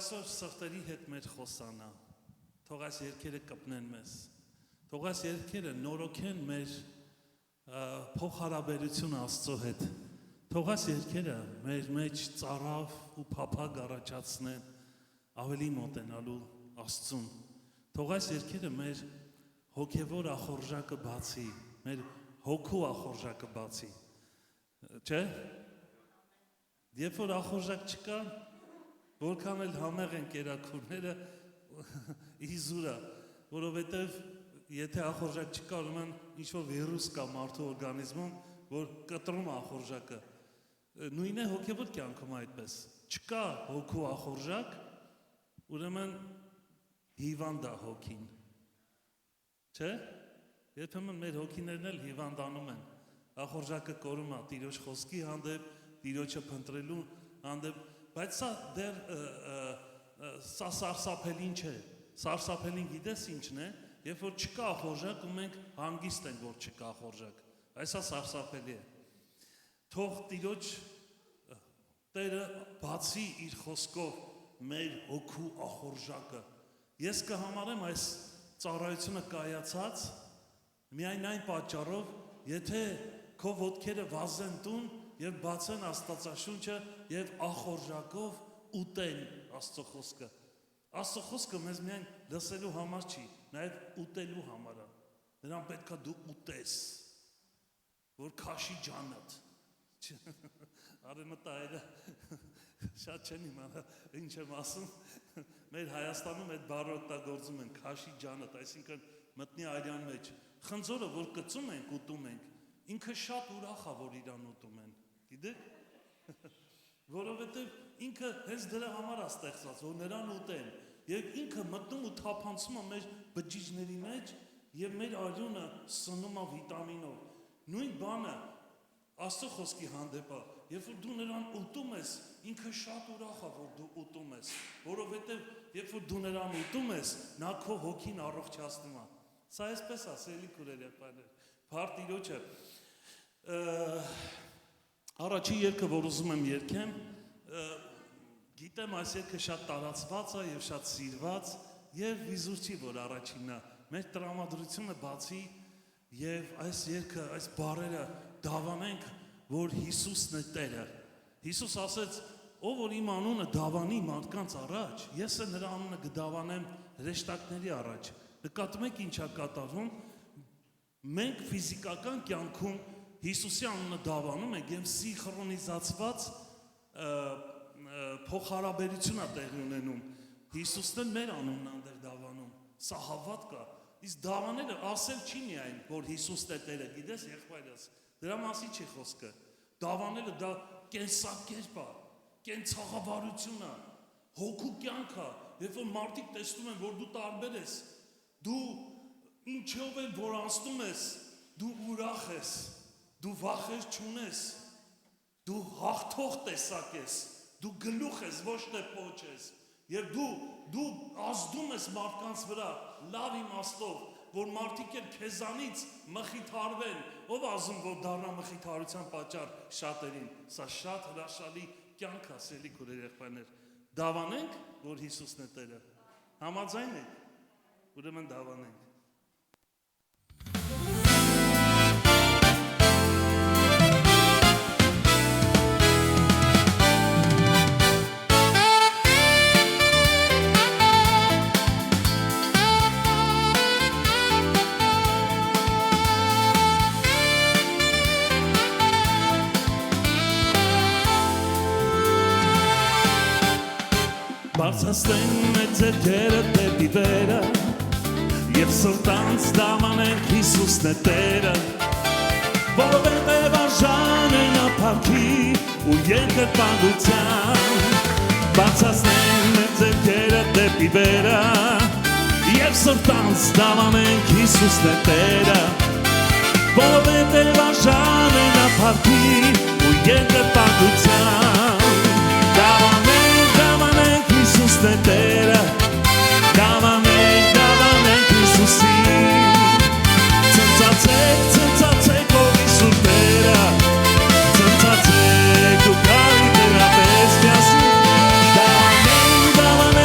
այսօր սրտերի հետ մեր խոսանա, թող այս երգերը կպնեն մեզ, թող այս երգերը նորոգեն մեր փոխհարաբերությունը Աստծո հետ, թող այս երգերը մեր մեջ ծարավ ու փափագ առաջացնեն ավելի մոտենալու Աստծուն, թող այս երգերը մեր հոգևոր ախորժակը բացի, մեր հոգու ախորժակը բացի, չէ՞, երբ որ ախորժակ չկա, որքան էլ համեղ են կերակուրները իզուրա, որովհետև եթե ախորժակ չկա, ուրեմն ինչ-որ վիրուս կա մարդու օրգանիզմում, որ կտրում է ախորժակը, նույն է հոգևոր կյանքում այդպես, չկա հոգու ախորժակ, ուրեմն հիվանդ է հոգին, չէ՞, երբեմն մեր հոգիներն էլ հիվանդանում են, ախորժակը կորում է Տիրոջ խոսքի հանդեպ, Տիրոջը փնտրելու հանդեպ, բայց սա դեռ սա սարսափելին չէ, սարսափելին գիտես ինչն է, երբ որ չկա ախորժակ ու մենք հանգիստ ենք, որ չկա ախորժակ, այսա սարսափելի է, թող Տիրոջ Տերը բացի իր խոսքով մեր հոգու ախորժակը, ես կհամարեմ այս ծառայությունը կայացած, միայն այն պատճառով, եթե քո ոտքերը վազեն տուն և բացեն Աստվածաշունչը և ախորժակով ուտեն Աստծո խոսքը։ Աստծո խոսքը մեզ միայն լսելու համար չի, նաև ուտելու համար է։ Նրան պետք է դու ուտես, որ քաշի ջանդ։ Արևմտայերը շատ չեն իմանա ինչ եմ ասում, մեր Հայաստանում այդ բառը օգտագործում են, քաշի ջանդ, այսինքն մտնի արյան մեջ։ Խնձորը, որ կծում ենք, ուտում ենք, ինքը շատ ուրախ է, որ իրան ուտում են, գիտեք, որովհետև ինքը հենց դրա համար է ստեղծված, որ նրան ուտեն, և ինքը մտնում ու թափանցում է մեր բջիջների մեջ և մեր արյունը սնում է վիտամինով, նույն բանը Աստծո խոսքի հանդեպ է, երբ որ դու նրան ուտում ես, ինքը շատ ուրախ է, որ դու ուտում ես, որովհետև երբ որ դու նրան ուտում ես, նա քո հոգին առողջացնում է, սա այսպես է, սիրելի քույրեր և հայրեր, Փառք Տիրոջը, առաջի երգը, որ ուզում եմ երգեմ, գիտեմ այս երգը շատ տարածված է և շատ սիրված և վիզուր չի, որ առաջինն է, մեր տրամադրությունը բացի և այս երգը, այս բառերը դավանենք, որ Հիսուսն է Տերը, Հիսուս ասեց, ով որ իմ անունը դավանի մարդկանց առաջ, ես է նրա անունը կդավանեմ հրեշտակների առաջ, նկատում եք ինչ է կատարվում, մենք ֆիզիկական կյանքում Հիսուսի անունը դավանում ենք և սինխրոնիզացված փոխհարաբերություն է տեղի ունենում, Հիսուսն է մեր անունն այնտեղ դավանում, սա հավատք է, իսկ դավանելը ասել չի միայն, որ Հիսուսն է Տերը, գիտես եղբայրս, դրա մասի չի խոսքը, դավանելը դա կենսակերպ է, կենցաղավարություն է, հոգու կյանք է, երբ որ մարդիկ տեսնում են, որ դու տարբեր ես, դու ինչով էլ որ անցնում ես, դու ուրախ ես, դու վախեր չունես, դու հաղթող տեսակ ես, դու գլուխ ես, ոչ թե պոչ ես, և դու ազդում ես մարդկանց վրա, լավ իմաստով, որ մարդիկ էլ քեզանից մխիթարվեն, ով ասում, որ դառնա մխիթարության պատճառ շատերին, սա շատ հրաշալի կյանք է, սիրելի քույրեր եղբայրներ, դավանենք, որ Հիսուսն է Տերը, համաձայն եք, ուրեմն դավանենք։ Բարձրացնենք մեր ձեռքերը դեպի վերը և սրտանց դավանենք Հիսուսն է Տերը, որովհետև արժան է նա փառքի ու երկրպագության։ Բարձրացնենք մեր ձեռքերը դեպի վերը և սրտանց դավանենք Հիսուսն է Տերը, որովհետև արժան է նա փառքի ու երկրպագության։ Հիսուսն է Տերը, դավանենք Հիսուսին, ցնծացեք ով Հիսուս Տերը, ցնծացեք ու կարի Տերապես միասին, դավանենք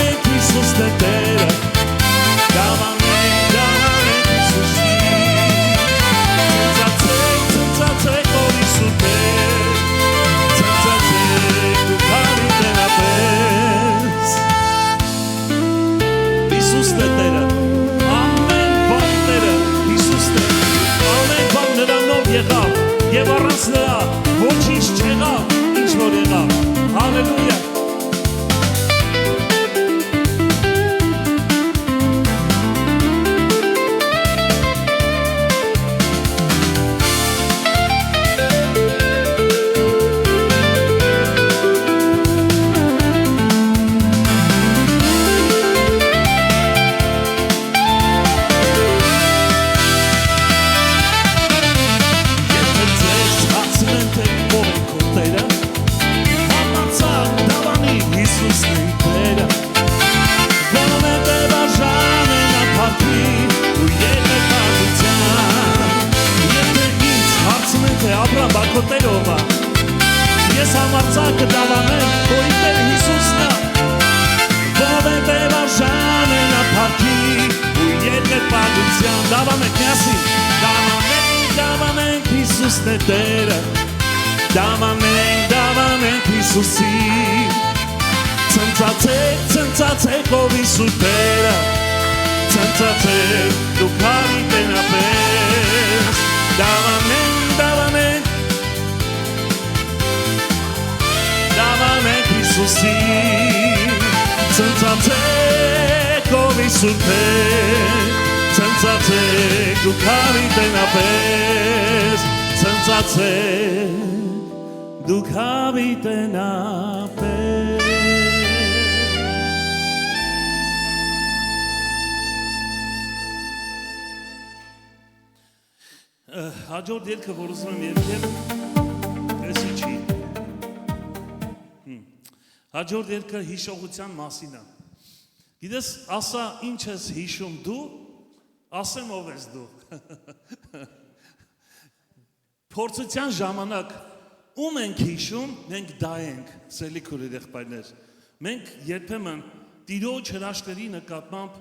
Տերը Դավանենք Հիսուսին Ցնծացեք ով Հիսուս Տերը Ցնծացեք դուք հավիտենապես Դավանենք Հիսուսին Ցնծացեք ով Հիսուս Տերը Ցնծացեք դուք հավիտենապես Ցնծացեք դուք հավիտենապես Հաջորդ երգը, որ ուզում եմ երգել, էսի չի։ Հաջորդ երգը հիշողության մասին է։ Գիտես, ասա ինչ ես հիշում դու, ասեմ ով ես դու։ Փորձության ժամանակ ում ենք հիշում, մենք դա ենք, սելի քուրեր եղբայրներ։ Մենք երբեմն Տիրոջ հրաշքների նկատմամբ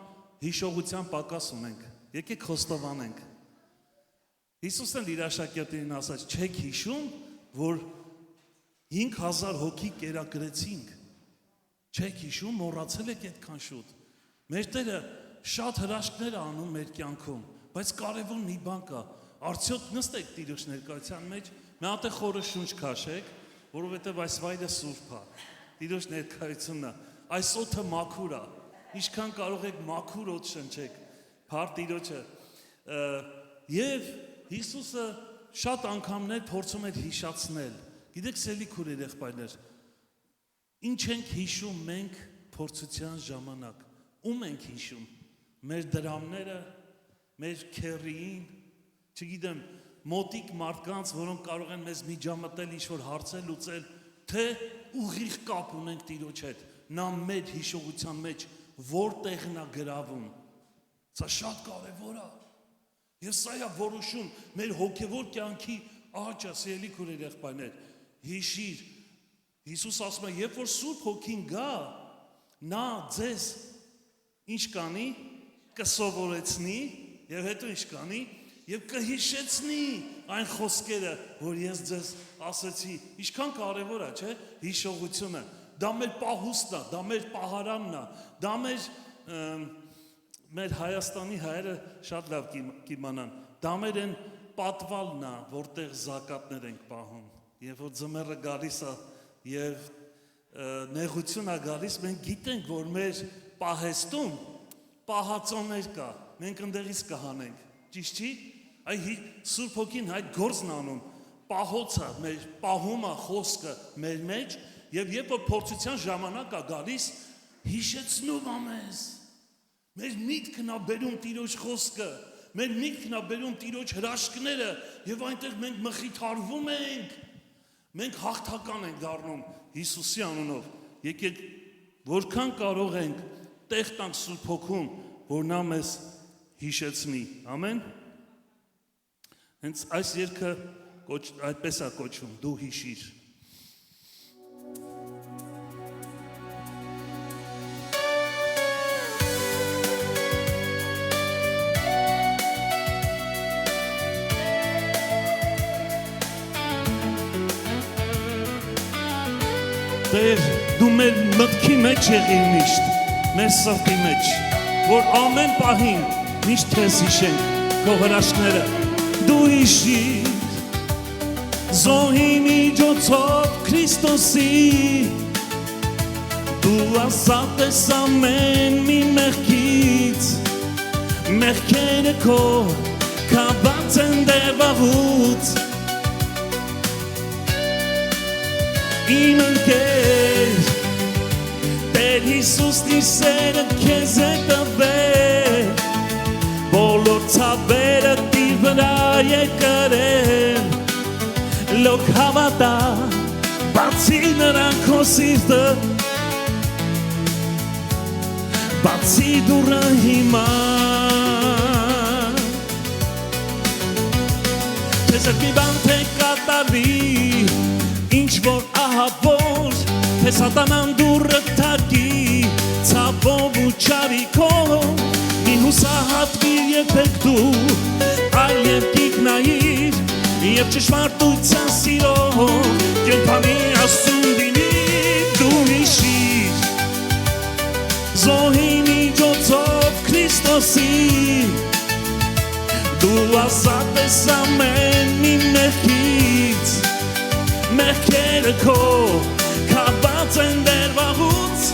հիշողության պակաս ունենք։ Եկեք խոստովանենք։ Հիսուսն իր աշակերտներին ասաց, չեք հիշում, որ 5000 հոգի կերակրեցինք։ Չեք հիշում, մոռացել եք այդքան շուտ։ Մեր Տերը շատ հրաշքներ է անում մեր կյանքում, բայց կարևոր մի բան կա։ Արդյոք նստեք Տիրոջ ներկայության մեջ, մի հատ խորը շունչ քաշեք, որովհետև այս վայրը սուրբ է։ Տիրոջ ներկայությունն է, այս օդը մաքուր է։ Ինչքան կարող եք մաքուր օդ շնչեք, փառ Տիրոջը։ Եվ Հիսուսը շատ անգամներ փորձում էր հիշացնել։ Գիտեք, սելի քուրեր եղբայրներ, ինչ ենք հիշում մենք փորձության ժամանակ։ Ում ենք հիշում։ Մեր դրամները, մեր քերրին, չգիտեմ, մոտիկ մարդկանց, որոնք կարող են մեզ միջամտել ինչ-որ հարցեր լուծել, թե ուղիղ կապ ունենք Տիրոջ հետ։ Նա մեր հիշողության մեջ որտեղն է գրավում։ Սա շատ կարևոր է։ Եվ սա է որոշում մեր հոգևոր կյանքի աճը, սիրելի քուրեր եղբայրներ, հիշիր, Հիսուս ասում է, երբ որ Սուրբ Հոգին գա, նա ձեզ ինչ կանի, կսովորեցնի, եւ հետո ինչ կանի, եւ կհիշեցնի այն խոսքերը, որ ես ձեզ ասեցի, ինչքան կարևոր է, չէ՞, հիշողությունը, դա մեր պահուստն է, դա մեր պահարանն է, դա մեր Հայաստանի հայերը շատ լավ կիմանան, դա մեր են պատվալն է, որտեղ զակատներ ենք պահում, երբ որ ձմեռը գալիս է եւ նեղություն է գալիս, մենք գիտենք, որ մեր պահեստում պահածոներ կա, մենք ընդեղից կհանենք, ճիշտ չի, այ Սուրբ Հոգին այդ գործն անում, պահոցը, մեր պահումը, խոսքը մեր մեջ, եւ երբ որ փորձության ժամանակ է գալիս, հիշեցնում է մեզ, մեր միտքն է բերում Տիրոջ խոսքը, մեր միտքն է բերում Տիրոջ հրաշքները, եւ այնտեղ մենք մխիթարվում ենք, մենք հաղթական ենք դառնում Հիսուսի անունով, եկեք որքան կարող ենք տեղ տանք Սուրբ Հոգուն, որ նա մեզ հիշեցնի, ամեն, հենց այս երգը այդպես է կոչվում, դու հիշիր, Տեր, դու մեր մտքի մեջ եղիր միշտ, մեր սրտի մեջ, որ ամեն պահին միշտ քեզ հիշենք քո հրաշքները, դու հիշիր, զոհի միջոցով Քրիստոսի, դու ազատ ես ամեն մի մեղքից, մեղքերը քո կապված են դեռ վաղուց, իմ ընկեր, Տեր Հիսուսն իր սերը քեզ է տվել, բոլոր ցավերը իր վրա է կրել, լոկ հավատա, բացի նրան քո սիրտը, բացի դուռը հիմա, քեզ մի բան թե կատարվի, ինչ որ ահավոր, թե սատանան դուռը թակի, ցավով ու չարիքով, մի հուսահատվիր երբեք դու, այլ երկիկ նայիր, Եվ ճշմարտության սիրով կենթանի Աստծուն դիմի դու հիշիր Զոհի միջոցով Քրիստոսի Դու ազատ ես ամեն մի մեղքից Մեղքերը քո կապված են դեռ վաղուց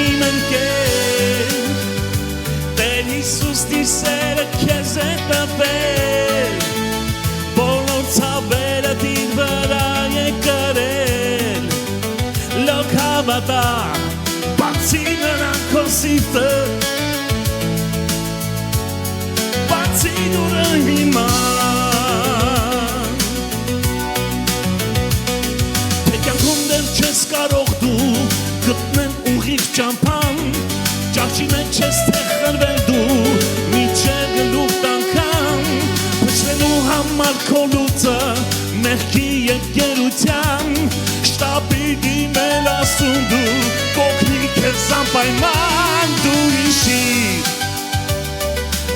Իմ ընկեր Տեր Հիսուսի սերը քեզ է տվել Բոլոր ցավերը դիր վրա է կրել Լոք հավատա բացի նրան քո սիրտը Բացի դուրը հիմա Թե կյանքում դեռ չես կարող դու գտնել ուղիղ ճամփան Ճահճի մեջ չես թեխրվել դու միջև գլուխ տանքան Փչվելու համար քո լուծը մեղքի եկերության Շտապի դիմել Աստծուն դու կօգնի քեզ անպայման դու հիշիր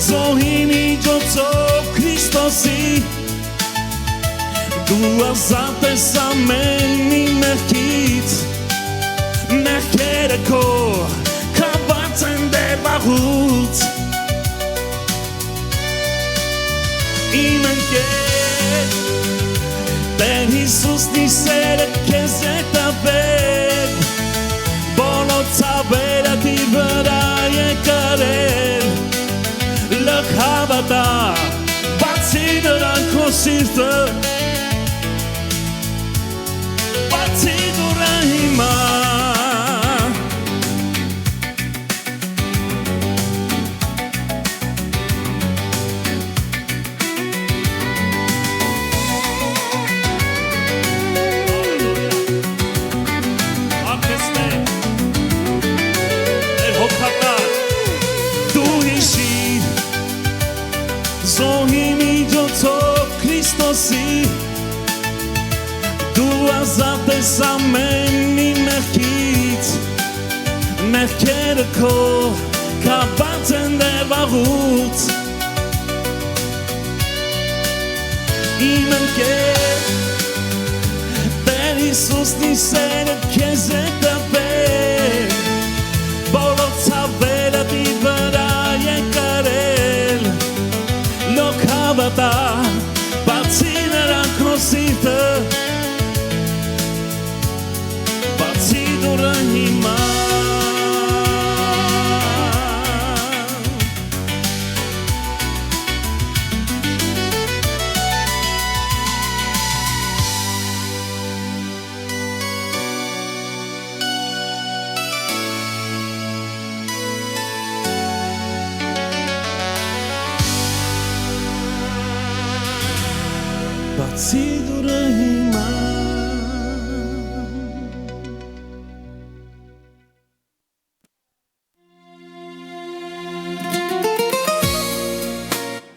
Զոհի միջոցով Քրիստոսի Դու ազատ ես ամեն մի մեղքից Մեղքերը քո կապված են դեռ վաղուց Իմ ընկեր Տեր Հիսուսի սերը քեզ է տվել Բոլոր ցավերը դիր վրա է կրել Լոք հավատա բացի նրան քո սիրտը Բացի դուրը հիմա Զոհի միջոցով Քրիստոսի Դու ազատ ես ամեն մի մեղքից Մեղքերը քո կապված են դեռ վաղուց Իմ ընկեր Տեր Հիսուսի սերը քեզ է տվել Բոլոր ցավերը դիր վրա է կրել Լոք հավատա բացի նրան քո սիրտը Բացի դուրը հիմա Բացի դուրը հիմա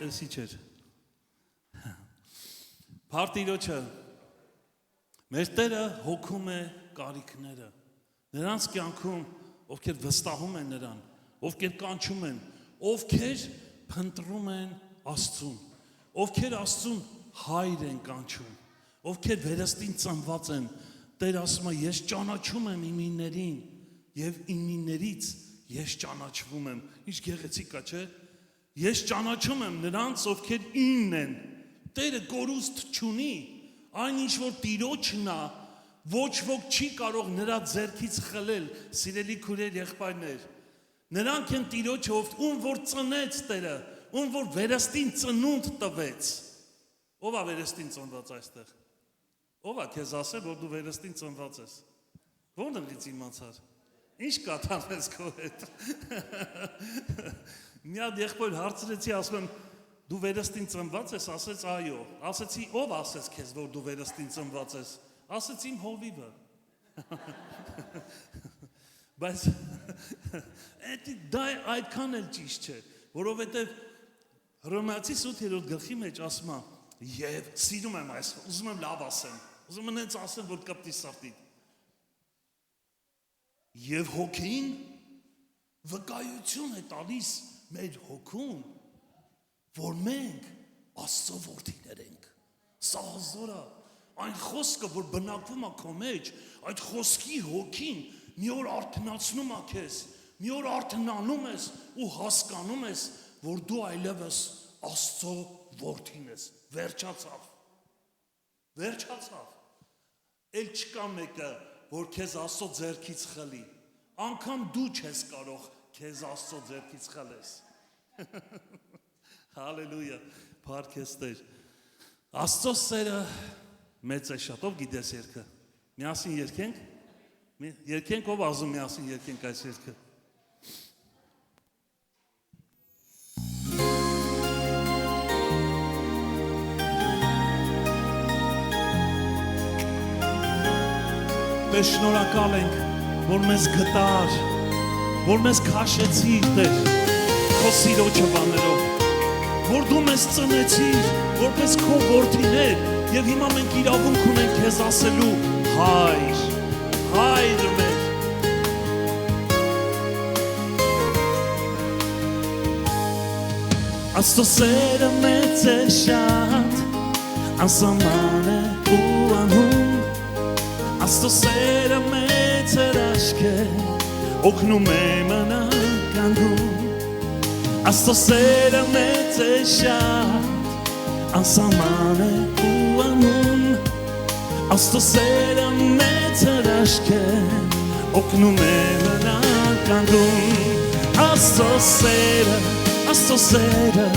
Էսի չէր Փարտիրոջը մեր Տերը հոգում է կարիքները Նրանց կյանքում ովքեր վստահում են նրան Ովքեր կանչում են Ովքեր փնտրում են Աստծուն Ովքեր Աստծուն հայր են կանչում, ովքեր վերստին ծնված են, Տեր ասում է, ես ճանաչում եմ իմիներին և իմիներից ես ճանաչվում եմ, ինչ գեղեցիկ է, չէ, ես ճանաչում եմ նրանց, ովքեր իմն են, Տերը կորուստ չունի, այն ինչ որ Տիրոջն է, ոչ ոք չի կարող նրա ձեռքից խլել, սիրելի քույրեր, եղբայրներ, նրանք են Տիրոջը, ում որ ծնեց Տերը, ում որ վերստին ծնունդ տվեց, Ով է վերստին ծնված այստեղ, ով է քեզ ասել, որ դու վերստին ծնված ես, ոնց իմացար, ինչ կատարվեց քո հետ, մի հատ եղբայր հարցրեցի, ասում եմ, դու վերստին ծնված ես, ասեց այո, ասեցի, ով ասեց քեզ, որ դու վերստին ծնված ես, ասեց իմ հովիվը, բայց դա այդքան էլ ճիշտ չէ, որովհետև Հռոմեացի 8-րդ գլխի մեջ ասում է, Եվ սիրում եմ այս, ուզում եմ լավ ասեմ, ուզում եմ հենց ասեմ, որ կպտի սրտին։ Եվ հոգին վկայություն է տալիս մեր հոգուն, որ մենք Աստծո որդիներ ենք։ Սա հազոր է, այն խոսքը, որ բնակվում է քո մեջ, այդ խոսքի հոգին մի օր արթնացնում է քեզ, մի օր արթնանում ես ու հասկանում ես, որ դու այլևս Աստծո որդին ես։ Վերջացավ։ Էլ չկա մեկը, որ քեզ Աստծո ձեռքից խլի։ Անկամ դու չես կարող քեզ Աստծո ձեռքից խլես։ Հալելույա, փառք ես Տեր։ Աստծո սերը մեծ է շատ, ով գիտես երգը։ Միասին երգենք։ Երգենք, ով ասում միասին երգենք այս երգը։ Տեր, շնորհակալ ենք, որ մեզ գտար, որ մեզ քաշեցիր, Տեր, քո սիրո ճանապարհներով, որ դու մեզ ծնեցիր, որպես քո որդիներ, եւ հիմա մենք իրավունք ունենք քեզ ասելու հայր, հայր մեր։ Աստծո սերը մեծ է շատ, անսահման է ու անհուն, Աստծո սերը մեծ հրաշք է, օգնում է մնալ կանգուն, Աստծո սերը մեծ է շատ, անսահման է ու անհուն, Աստծո սերը մեծ հրաշք է, օգնում է մնալ կանգուն, Աստծո սերը,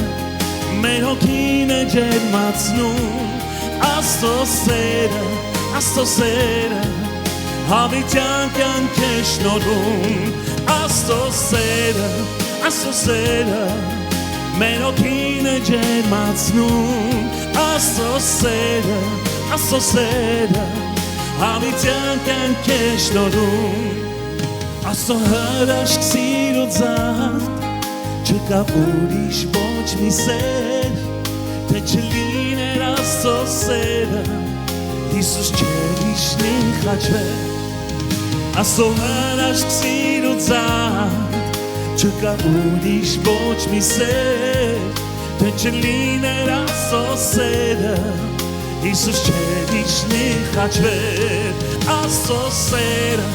մեր հոգին է ջերմացնում, Աստծո սերը, հավիտյան կյանք է շնորհում, Աստծո սերը, մեր հոգին է ջերմացնում, Աստծո սերը, հավիտյան կյանք է շնորհում, Աստծո հրաշք սիրո ձախ, չկա ուրիշ ոչ մի սեր, թե չլիներ Աստծո սերը, Հիսուս չէր իշնի խաչվել, Աստծո հրաշք սիրո ձախ, չկա ուրիշ ոչ մի սեր, թե չլիներ Աստծո սերը, Հիսուս չէր իշնի խաչվել, Աստծո սերը,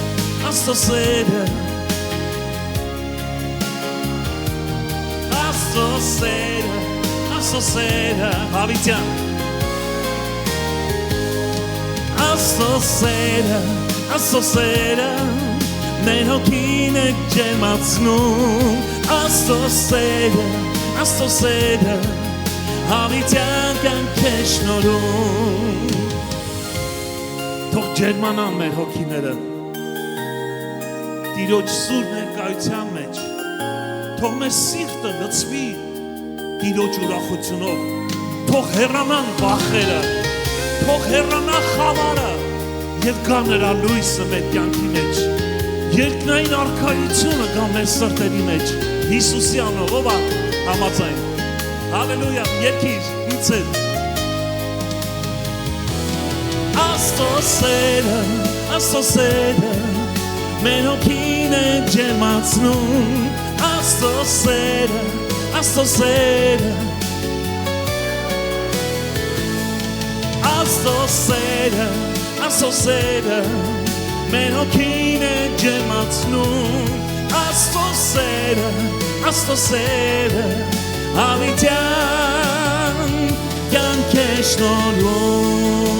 Աստծո սերը, հավիտյան, Աստծո սերը, մեր հոգին է ջերմացնում, Աստծո սերը, հավիտյան կյանք է շնորհում, թող ջերմանան մեր հոգիները, Տիրոջ սուր ներկայության մեջ, թող մեր սիրտը լցվի Տիրոջ ուրախությունով, թող հեռանան վախերը, թող հեռանա խավարը եւ գա նրա լույսը մեր կյանքի մեջ, երկնային արքայությունը գա մեր սրտերի մեջ, Հիսուսի անունով, ով է համաձայն, հալելույա, երգիր, ինձ հետ, Աստծո սերը, մեր հոգին է ջերմացնում, Աստծո սերը, Աստծո սերը, մեր հոգին է ջերմացնում, Աստծո սերը, հավիտյան կյանք է շնորհում,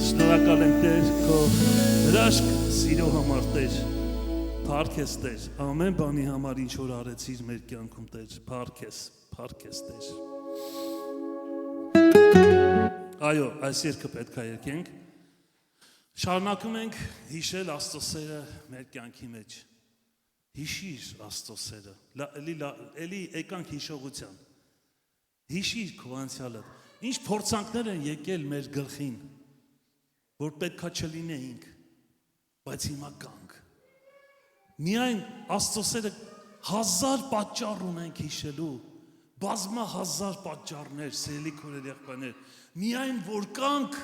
շնորհակալ եմ Տեր քո հրաշք սիրո համար Տեր, փառք ես Տեր, ամեն բանի համար ինչ որ արեցիր մեր կյանքում Տեր, փառք ես Տեր։ Այո, այս երգը պետք է երգենք։ Շարունակում ենք հիշել Աստծո սերը մեր կյանքի մեջ։ Հիշիր Աստծո սերը։ Էլի եկանք հիշողության։ Հիշիր քո անցյալը։ Ինչ փորձանքներ են եկել մեր գլխին, որ պետքա չլինեինք, բայց հիմա կանք։ Միայն Աստծո սերը 1000 պատճառ ունենք հիշելու, բազմահազար պատճառներ, սիրելի քույրեր, եղբայրներ, միայն որ կանք,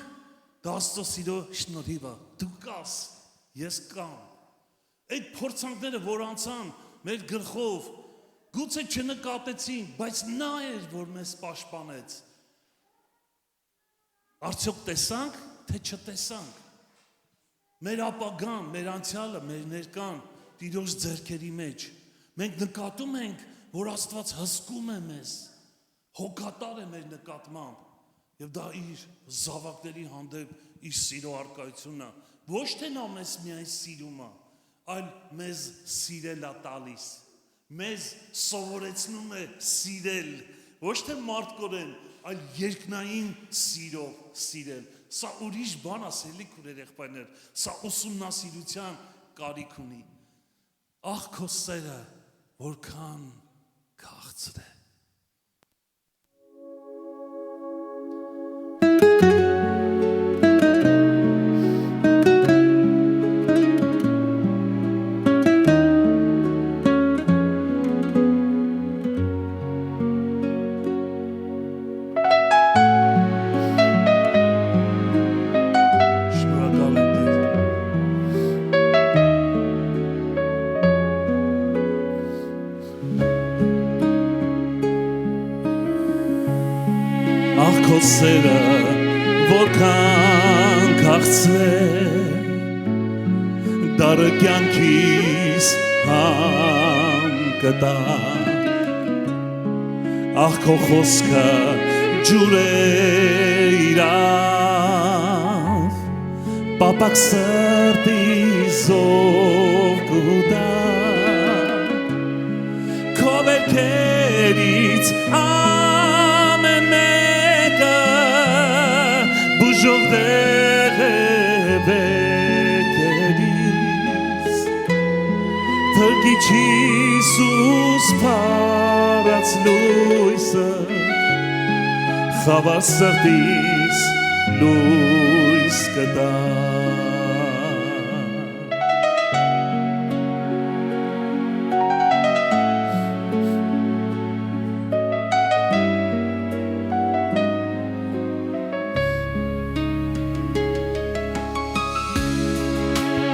դա Աստծո սիրո շնորհիվ է, դու կաս, ես կամ, Այդ փորձանքները, որ անցան մեր գլխով, գուցե չնկատեցին, բայց նա էր, որ մեզ պաշտպանեց։ Արդյոք տեսանք, թե չտեսանք։ Մեր ապագան, մեր անցյալը, մեր ներկան Տիրոջ ձեռքերի մեջ։ Մենք նկատում ենք, որ Աստված հսկում է մեզ, հոգատար է մեր նկատմամբ, եւ դա իր զավակների հանդեպ իր սիրո արկայությունն է։ Ոչ թե նա մեզ միայն սիրում է, այլ մեզ սիրել է տալիս, մեզ սովորեցնում է սիրել, ոչ թե մարդկորեն, այլ երկնային սիրով սիրել։ Սա ուրիշ բան է, սիրելի եղբայրներ, սա ուսումնասիրության կարիք ունի։ Ահ քո սերը որքան քաղցր է։ Սերը որքան քաղցր է, դարը կյանքիս համ կտա, ահ քո խոսքը ջուր է իրավ, պապակ սրտիս ով կուտա, քո վերքերից ամեն Բուժող դեղ է բեկերիս, թրկիչ Հիսուս պարած լույսը, խավար սրտիս լույս կտա։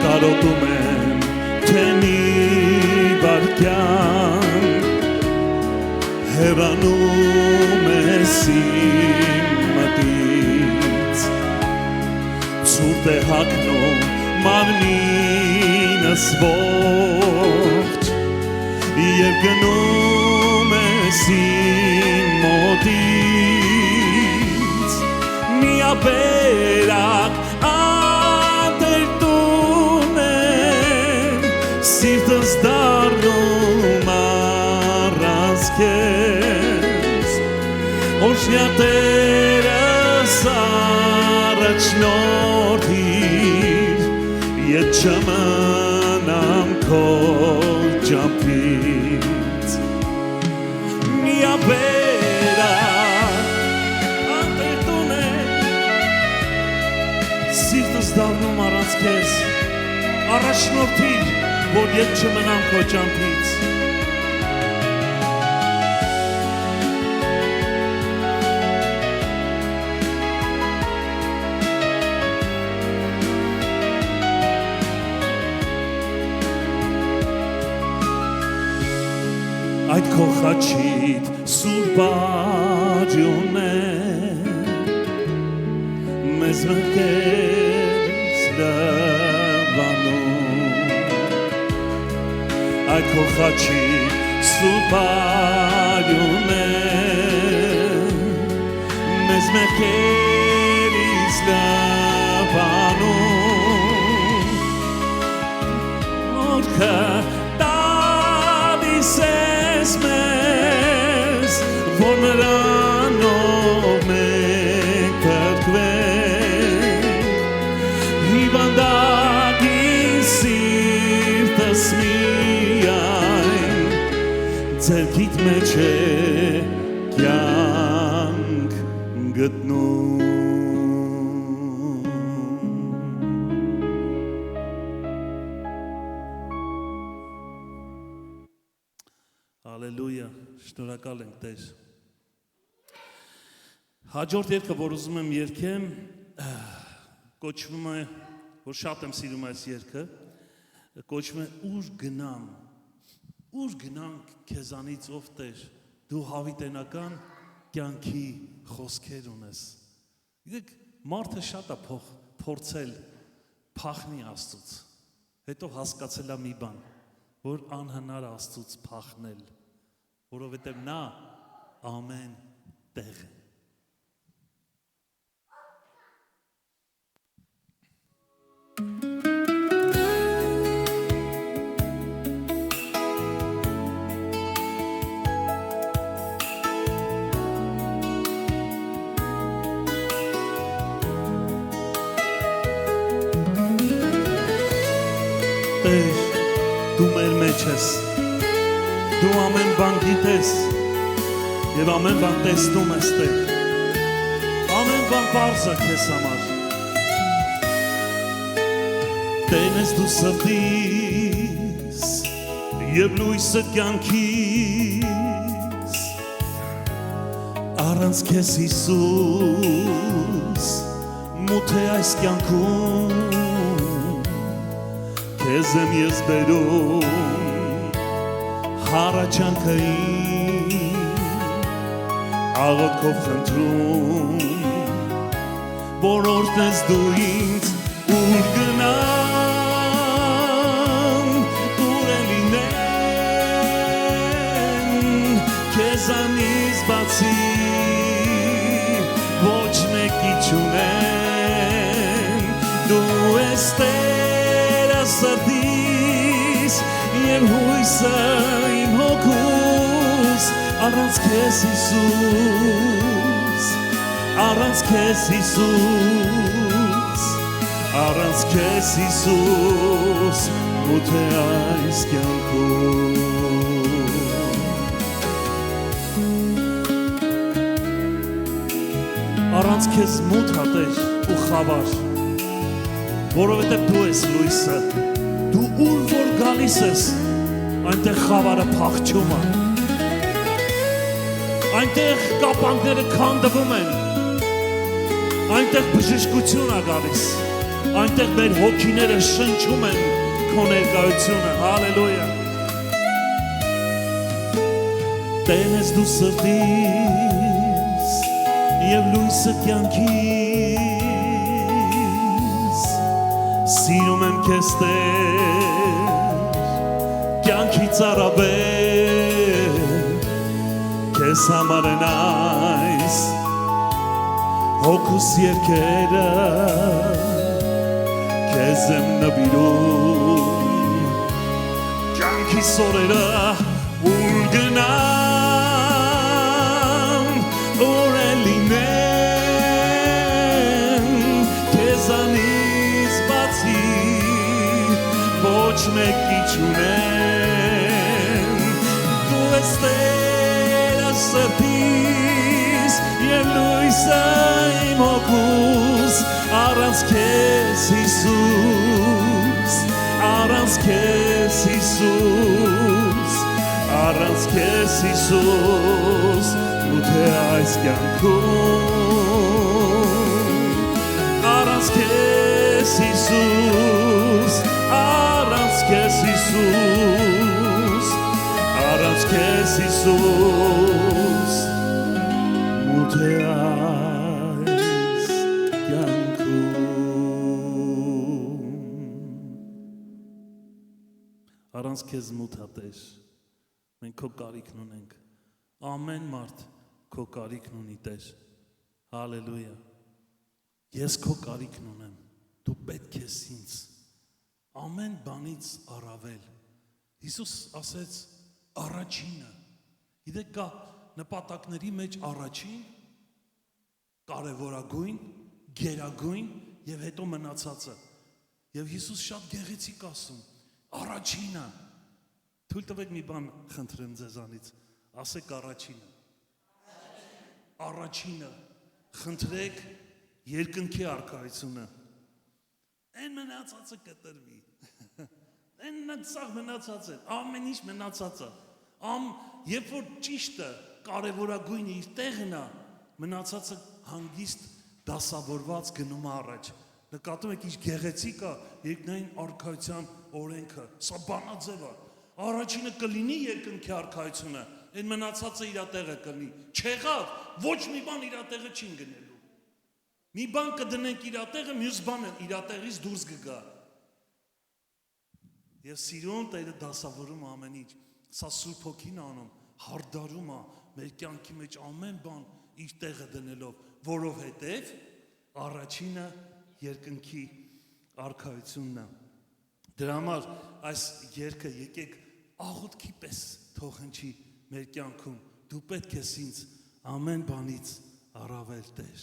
Կարոտում եմ, թե մի վարկյան, հեռանում ես իմ մտից, ցուրտ է հագնում մարմինս ողջ, և գնում ես իմ մոտից, միաբերակ Սիրտս դառնում առանց քեզ, Օրհնյա Տերս առաջնորդիր, ետ չմնամ քո ճամփից, միաբերակ անտերտուն է, Սիրտս դառնում առանց քեզ, առաջնորդիր, որ ետ չմնամ քո ճամփից։ Այդ քո խաչիդ սուրբ արյունն է, մեզ մեղքերից լավանում, Այդ քո խաչիդ սուրբ արյունն է, մեզ մեղքերից լավանում, Օրհքը տալիս ես մեզ, որ նրանով մենք փրկվենք, հիվանդագին սիրտս միայն, ձեռքիդ մեջ է կյանք գտնում։ Հալելույա, շնորհակալ ենք Տեր։ Հաջորդ երգը, որ ուզում եմ երգեմ, կոչվում է, որ շատ եմ սիրում այս երգը, կոչվում է ուր գնամ քեզանից ով Տեր, դու հավիտենական կյանքի խոսքեր ունես։ Գիտեք, մարդը շատ է փորձել փախնի Աստծուց, հետո հասկացել է մի բան, որ անհնար Աստծուց փախնել, որովհետև նա ամեն տեղ է։ Տեր, դու մեր մեջ ես, դու ամեն բան գիտես և ամեն բան տեսնում ես Տեր, ամեն բան պարզ է քեզ համար, տենես դու սրտիս և լույսը կյանքիս, առանց քեզ Հիսուս, մութ է այս կյանքում, քեզ եմ ես բերում հառաչանքը իմ, աղոթքով խնդրում, որ օրհնես դու ինձ, ուր գնամ, ուր է լինեմ, քեզանից բացի ոչ մեկի չունեմ, դու ես Տեր սրտիս և հույսը իմ հոգուս, առանց քեզ Հիսուս, առանց քեզ Հիսուս, առանց քեզ Հիսուս, մութ է այս կյանքում։ Առանց քեզ մութ է Տեր ու խավար, որովհետև դու ես լույսը, դու ուր որ գալիս ես, այնտեղ խավարը փախչում է, այնտեղ կապանքները քանդվում են, այնտեղ բժշկություն է գալիս, այնտեղ մեր հոգիները շնչում են քո ներկայությունը, հալելույա։ Տենես դու սրտիս և լույսը կյանքիս, սիրում եմ քեզ Տեր, կյանքից առավել, քեզ համար են այս հոգուս երգերը, քեզ եմ նվիրում, կյանքիս օրերը, ուր գնամ, ուր է լինեմ, քեզանից բացի ոչ մեկի չունեմ, դու ես Տեր սրտիս և լույսը իմ հոգուս, առանց քեզ Հիսուս, առանց քեզ Հիսուս, առանց քեզ Հիսուս, մութ է այս կյանքում, առանց քեզ Հիսուս, առանց քեզ Հիսուս, առանց քեզ Հիսուս, մութ է այս կյանքում։ Առանց քեզ մութ է Տեր, մենք քո կարիքն ունենք, ամեն մարդ քո կարիքն ունի Տեր, հալելույա, ես քո կարիքն ունեմ, դու պետք ես ինձ, ամեն բանից առավել, Հիսուս ասեց առաջինը, գիտեք կա նպատակների մեջ առաջին, կարևորագույն, գերագույն և հետո մնացածը, և Հիսուս շատ գեղեցիկ ասում, առաջինը, թույլ տվեք մի բան խնդրեմ ձեզանից, ասեք առաջինը, առաջինը, խնդրեք երկնքի արքայությունը, են մնացածը կտրվի, են սաղ մնացած է, ամեն ինչ մնացած է, երբ որ ճիշտը կարևորագույնը իր տեղն է, մնացածը հանգիստ դասավորված գնում առաջ, Նկատում եք ինչ գեղեցիկ է երկնային արքայության օրենքը, սա բանաձև է։ Առաջինը կլինի երկնքի արքայությունը, այն մնացածը իր տեղը կլինի։ Չեղավ, ոչ մի բան իր տեղը չի գնելու։ Մի բան կդնենք իր տեղը, մյուս բանը իր տեղից դուրս կգա։ Եվ սիրուն Տերը դասավորում ամեն ինչ։ Սա Սուրբ Հոգին անում, հարդարում է մեր կյանքի մեջ ամեն բան իր տեղը դնելով, որովհետև առաջինը երկնքի արքայությունն է։ Դրա համար այս երգը եկեք աղոթքի պես թող հնչի մեր կյանքում։ Դու պետք ես ինձ ամեն բանից առավել Տեր։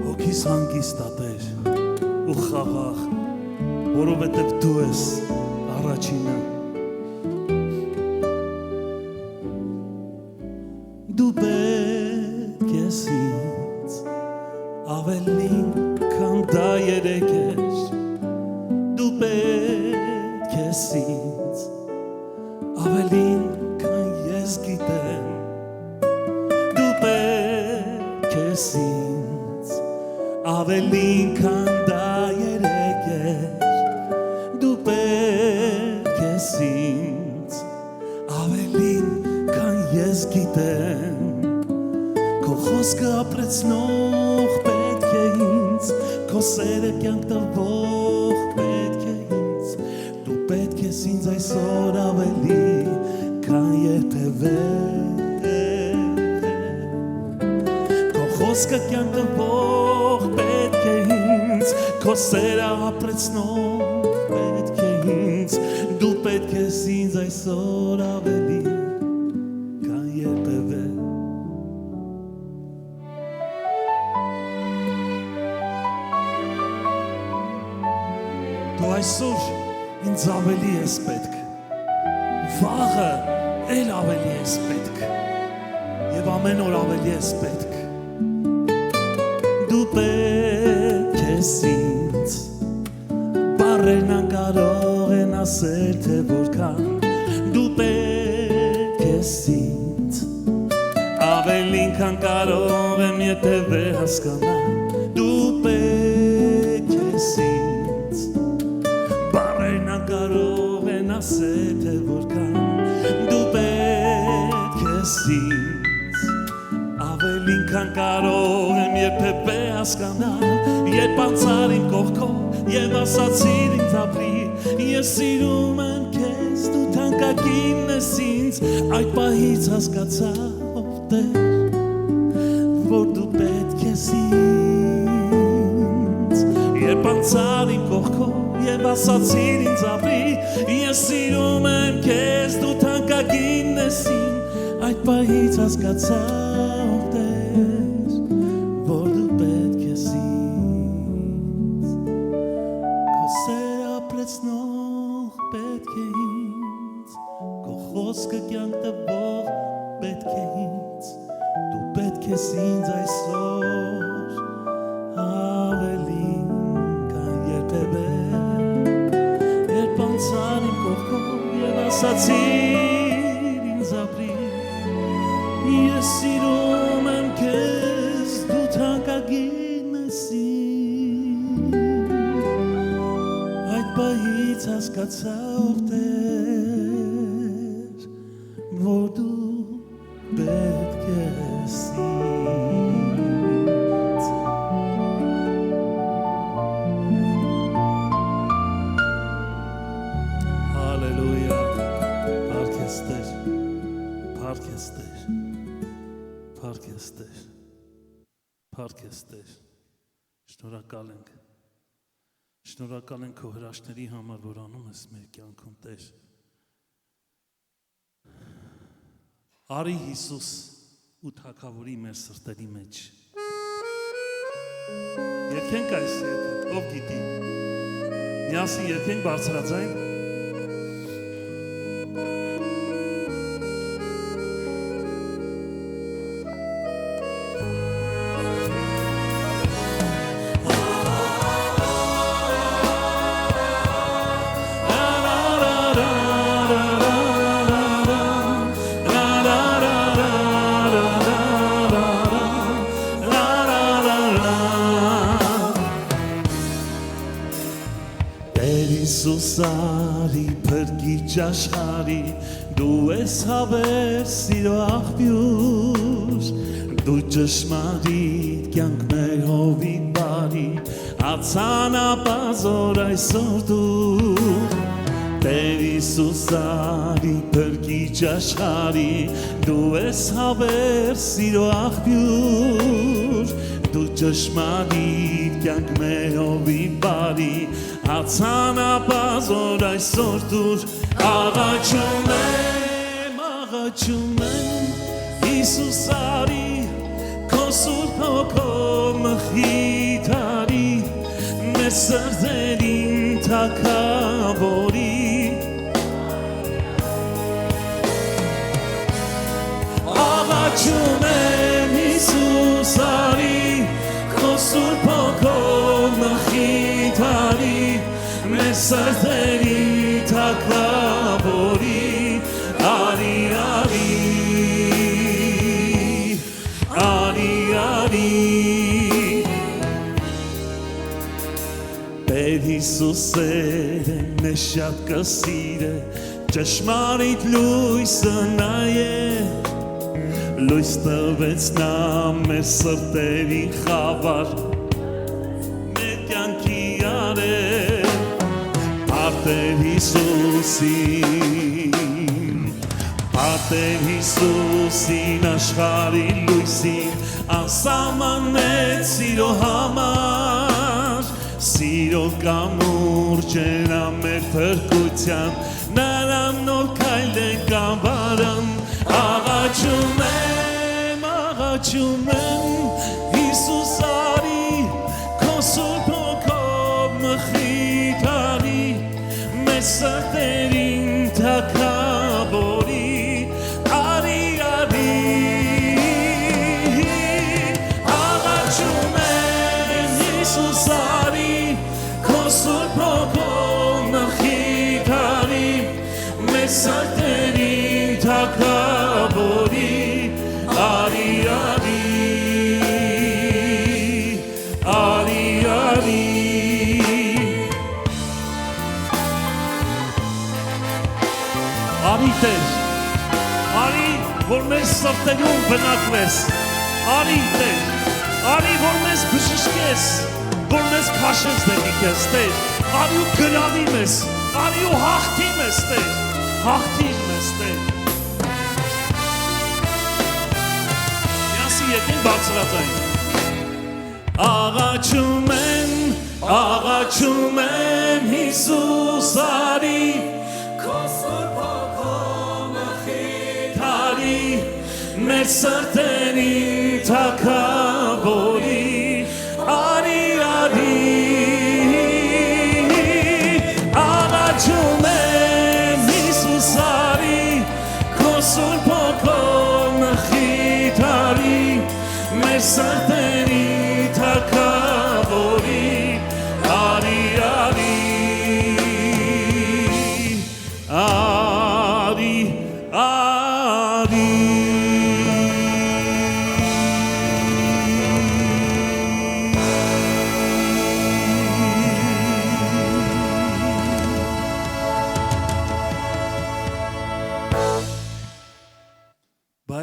Հոգիս հանգիստ ա Տեր ու խաղաղ, որովհետև դու ես առաջինը։ Դու պետք ես ինձ ավելին քան դա երեքեր, դու պետք ես ինձ ավելին քան ես գիտեմ, դու պետք ես ինձ ավելին քան դա երեքեր, դու պետք ես ինձ ավելին քան ես գիտեմ, քո խոսքը ապրեցնող պետք է ինձ, քո սերը կյանք տվող պետք է ինձ, դու պետք ես ինձ այսօր ավելի քան երբևէ, քո խոսքը կյանք տվող պետք է ինձ, քո սերը ապրեցնող պետք է ինձ, դու պետք ես ինձ այսօր ավելի քան երբևէ։ Դու այսօր ինձ ավելի ես պետք, վաղը էլ ավելի ես պետք, և ամեն օր ավելի ես պետք, դու պետք ես ինձ, բառերն անկարող են ասել, թե որքան, դու պետք ես ինձ, ավելին քան կարող եմ երբևէ հասկանալ, դու պետք ես ինձ, բառերն անկարող են ասել, թե որքան, դու պետք ես ինձ, ավելին քան կարող եմ երբևէ հասկանալ, երբ անցար իմ կողքով և ասացիր ինձ ապրի, ես սիրում եմ քեզ, դու թանկագինն ես ինձ, այդ պահից հասկացա, ով Տեր, որ դու պետք ես ինձ, երբ անցար իմ կողքով և ասացիր ինձ ապրի, ես սիրում եմ քեզ, դու թանկագինն ես ինձ, այդ պահից հասկացա, ով Տեր, որ դու պետք ես ինձ, քո սերը ապրեցնող պետք է ինձ, քո խոսքը կյանք տվող պետք է ինձ, դու պետք ես ինձ այսօր ավելին քան երբևէ, երբ անցար իմ կողքով և ասացիր ինձ ապրի, ես սիրում եմ քեզ, դու թանկագինն ես ինձ, այդ պահից հասկացա, ով Տեր, որ դու պետք ես ինձ։ Հալելույա, փառք ես Տեր, փառք ես Տեր, փառք ես Տեր, փառք ես Տեր, շնորհակալ ենք, շնորհակալ ենք քո հրաշքների համար, որ անում ես մեր կյանքում Տեր։ Արի Հիսուս ու թագավորի մեր սրտերի մեջ։ Երգենք այս երգը, ով գիտի։ Միասին երգենք բարձրաձայն։ Սարի փրկիչ աշխարհի դու ես հավեր սիրո աղբյուր դու ճշմարիտ կյանք մեր հովիտ բարի ացանապազոր այսօր դու Տեր Հիսուս Սարի փրկիչ աշխարհի դու ես հավեր սիրո աղբյուր դու ճշմարիտ կյանք մեր հովիտ բարի Ացանապազոր այսօր դուր աղաչում եմ Հիսուս Սարի քո սուրբ հոգով մխիթարի մեր սրտերին թագավորի աղաչում եմ Հիսուս Սարի քո սուրբ հոգով մխիթարի մեր սրտերի թագավորի արի Տեր Հիսուսեր է մեզ շատ կսիրե ճշմարիտ լույսը նա է լույս տվեց նա մեր սրտերի խավար մեր կյանքի արել Տեր Հիսուսին աշխարհի լույսին անսահմանեց սիրո համար Սիրո կամուրջն ամեր փրկության նրան նոր քայլ ենք անվարան աղաչում եմ Հիսուս Սարի քո սուրբ հոգով մխիթարի մեր սրտերին թագավորի արի աղաչում եմ Հիսուս Սարի քո սուրբ հոգով մխիթարի մեր սրտերին թագավորի արի Արի Տեր, արի, որ մեր սրտերում բնակվես, արի Տեր, արի, որ մեզ բժշկես, որ մեզ քաշես դեպի քեզ, Տեր, արի ու գրավի մեզ, արի ու հաղթի մեզ, Տեր, հաղթիր մեզ, Տեր։ Միասին եկենք բարձրաձայն։ Աղաչում եմ Հիսուս Սարի մեր սրտերին թագավորի արի աղաչում եմ Հիսուս Սարի քո սուրբ հոգով մխիթարի մեր սրտերին թագավորի արի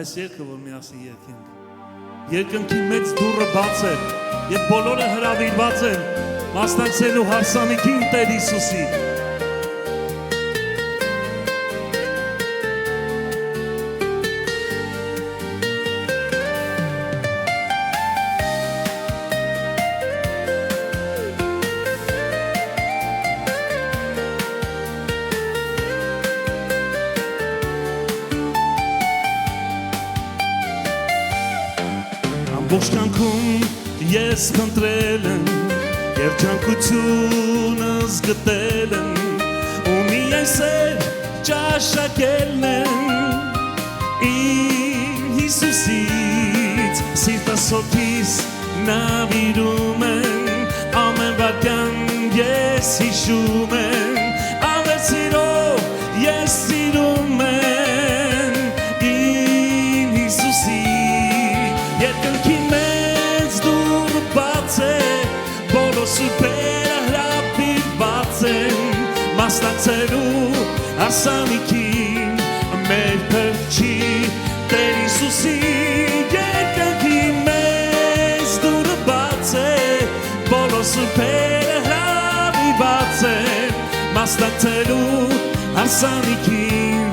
Այս երկը, որ միասին երկենք, երկնքի մեծ դուռը բաց է, և բոլորը հրավիրված են, մասնակցելու հարսանիքին Տեր Հիսուսի։ Ողջ կյանքում ես խնդրել եմ և ջանկությունս գտել եմ ու միայն սեր ճաշակելն եմ իմ Հիսուսից սիրտս հոգիս նավիրում եմ ամեն վայրկյան ես հիշում եմ ամեն սիրով ես սիրում եմ իմ Հիսուսի երկնքի մեծ դուռը բաց է բոլոր սուրբերը հրավիրված են մասնակցելու Հասանիքին մեր փրկչի Տեր Հիսուսի երկնքի մեզ դուրը բաց է բոլոր սուրբերը հրավիրված են մասնակցելու Հասանիքին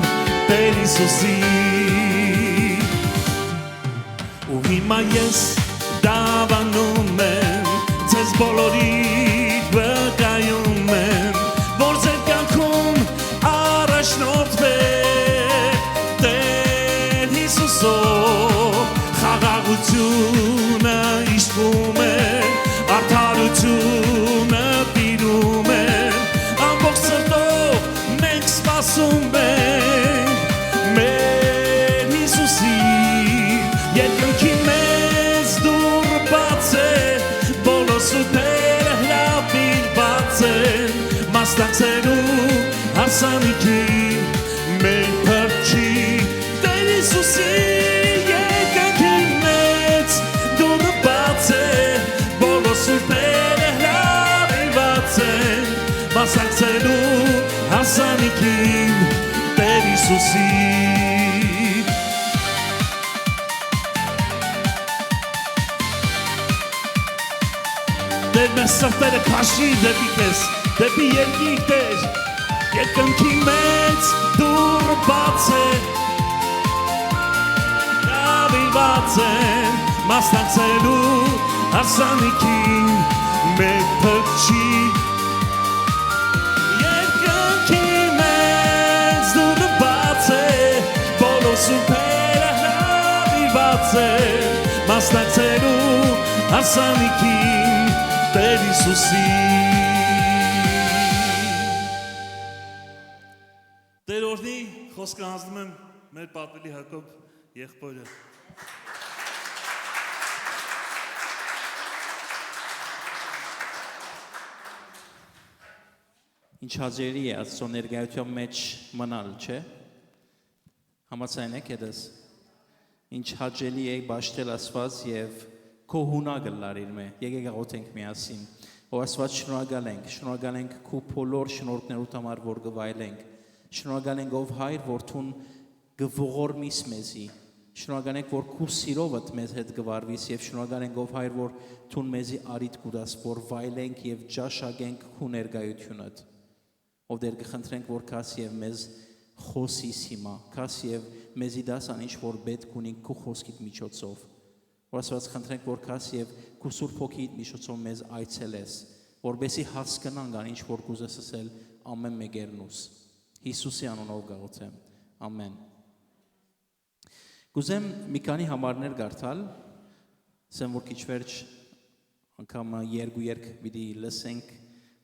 Տեր Հիսուսի ու հիմա ես դավանում եմ ձեզ բոլորիդ վկայում եմ որ ձեր կյանքում առաջնորդվեք Տեր Հիսուսով խաղաղությունը իշխում է արդարությունը տիրում է ամբողջ սրտով մենք սպասում ենք մեր Հիսուսի երկնքի մեզ դուռ բաց է բոլոր սուրբերը հրավիրված են մասնակցելու Հասանիքին մեր փրկչի Տեր Հիսուսի երկնքի մեզ դուռը բաց է բոլոր սուրբերը հրավիրված են մասնակցելու Հասանիքին Տեր Հիսուսի Տեր մեր սրտերը քաշի դեպի քեզ դեպի երկինք Տեր երկնքի մեծ դուռը բաց է հրավիրված են մասնակցելու Հասանիքին մեր փրկչի երկնքի մեծ դուռը բաց է բոլոր սուրբերը հրավիրված են մասնակցելու Հասանիքին Տեր Հիսուսի Տեր օրհնի խոսքը հանձնում եմ մեր պատվելի Հակոբ եղբորը Ինչ հաճելի է Աստծո ներկայության մեջ մնալ, չէ՞։ Համաձայն եք այդպես։ Ինչ հաճելի է ճաշտել Աստված եւ քո հունագը լարիր մե։ Եկեք աղոթենք միասին։ Ո Աստված շնորհակալ ենք քո բոլոր շնորհքներուդ համար, որ գվայելենք։ Շնորհակալ ենք ով Հայր, որ թուն գողորմիս մեզի։ Շնորհակալ ենք, որ քո սիրովդ մեզ հետ գվարվիս եւ շնորհակալ ենք ով Հայր, որ թուն մեզի արիտ կուտաս, որ վայելենք եւ ճաշակենք քո ներկայությունդ։ Ով դեր կխնդրենք, որ քաս եւ մեզ խոսիս հիմա, քաս եւ մեզի դասան ինչ որ պետք ունի քո խոսքիդ միջոցով։ Որ Աստված խնդրենք, որ քաս եւ քո Սուրբ Հոգիիդ միջոցով մեզ այցելես, որբեսի հասկանանք ան ինչ որ կուզես ասել ամեն մեկերնուս։ Հիսուսի անունով գաղութեմ։ Ամեն։ Կուզեմ մի քանի համարներ կարդալ, ասեմ որ քիչ վերջ անգամ երկու երկ պիտի լսենք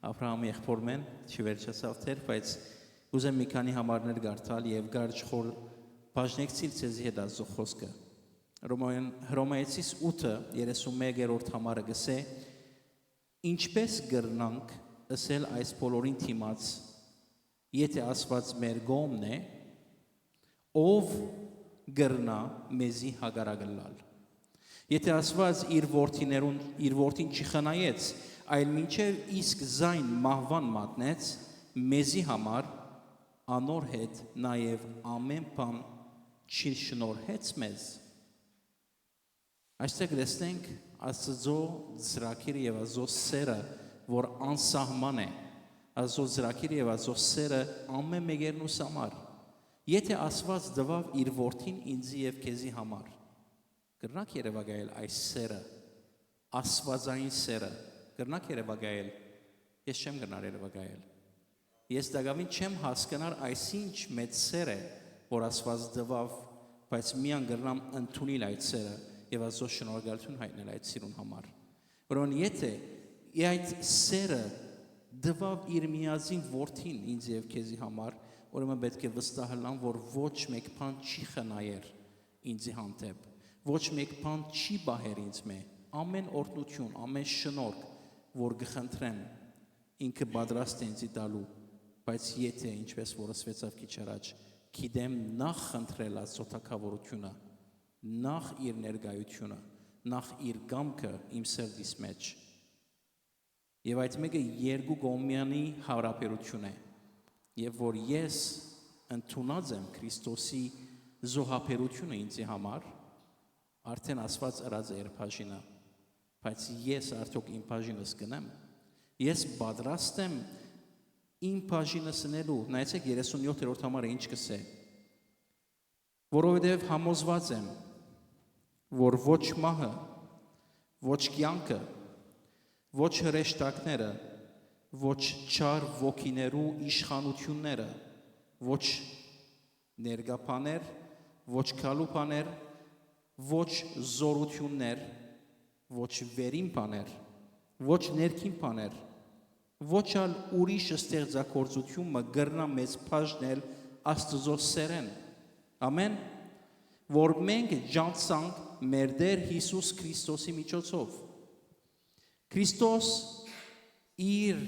Աբրահամի եղբորմեն, չվերջացավ թեր, բայց կուզեմ մի քանի համարներ կարդալ եւ գարջ խոր բաժնեկցիլ ցեզի հետ Աստծո խոսքը։ Հռոմեացիս 8:31-րդ համարը գսե. Ինչպես գրնանք ասել այս բոլորին թիմաց, եթե Աստված մեր կողմն է, ով գրնա մեզի հագարագլալ։ Եթե Աստված իր որդին չխնայեց, այլ մինչև իսկ զայն մահվան մատնեց, մեզի համար անոր հետ նաև ամեն բան չշնորհեց մեզ։ Այստեղ լսենք Աստծո ծրագիրը եւ Աստծո սերը, որ անսահման է, Աստծո ծրագիրը եւ Աստծո սերը ամեն մեկերնուս համար։ Եթե Աստված դվավ իր որդին ինձի եւ քեզի համար, կրնակ երևակայել այս սերը, Աստվածային սերը, կրնակ երևակայել, ես չեմ գնար երևակայել։ Ես դակամին չեմ հասկանար այսինչ մեծ սեր է, որ Աստված դվավ, բայց միան գրնամ ընդունել այդ սերը եւ Աստծո շնորհակալություն հայտնել այդ սիրուն համար։ Որոնց եթե այդ սերը դվավ իր միածին որդին ինձ եւ քեզի համար, ուրեմն պետք է վստահանամ, որ ոչ մեկ բան չի խնայեր ինձի հանդեպ, ոչ մեկ բան չի բահեր ինձ մե, ամեն օրհնություն, ամեն շնորհք, որ կխնդրեմ, ինքը պատրաստ է ինձի տալու, բայց եթե ինչպես որ ասվեցավ քիչ առաջ, գիտեմ նախ խնդրել Աստծո թագավորությունը, նախ իր ներկայությունը, նախ իր կամքը իմ սրտիս մեջ։ Եվ այդ մեկը երկու կողմյանի հարաբերություն է, եւ որ ես ընդունած եմ Քրիստոսի զոհաբերությունը ինձի համար, արդեն Աստված ըրած է երբաժինը, բայց ես արդյոք իմ բաժինս կնեմ, ես պատրաստ եմ իմ բաժինս նելու, նայեցեք 37-րդ համարը ինչ կսե, որովհետև համոզված եմ, որ ոչ մահը, ոչ կյանքը, ոչ հրեշտակները, ոչ չար ոգիներու իշխանությունները, ոչ ներգապաներ, ոչ քալուպաներ, ոչ զորություններ, ոչ վերին բաներ, ոչ ներքին բաներ, ոչ ալ ուրիշ ստեղծագործություն մը գրնա մեզ բաժնել Աստծո սերեն, ամեն, որ մենք ջանցանք մեր Տեր Հիսուս Քրիստոսի միջոցով, Քրիստոս իր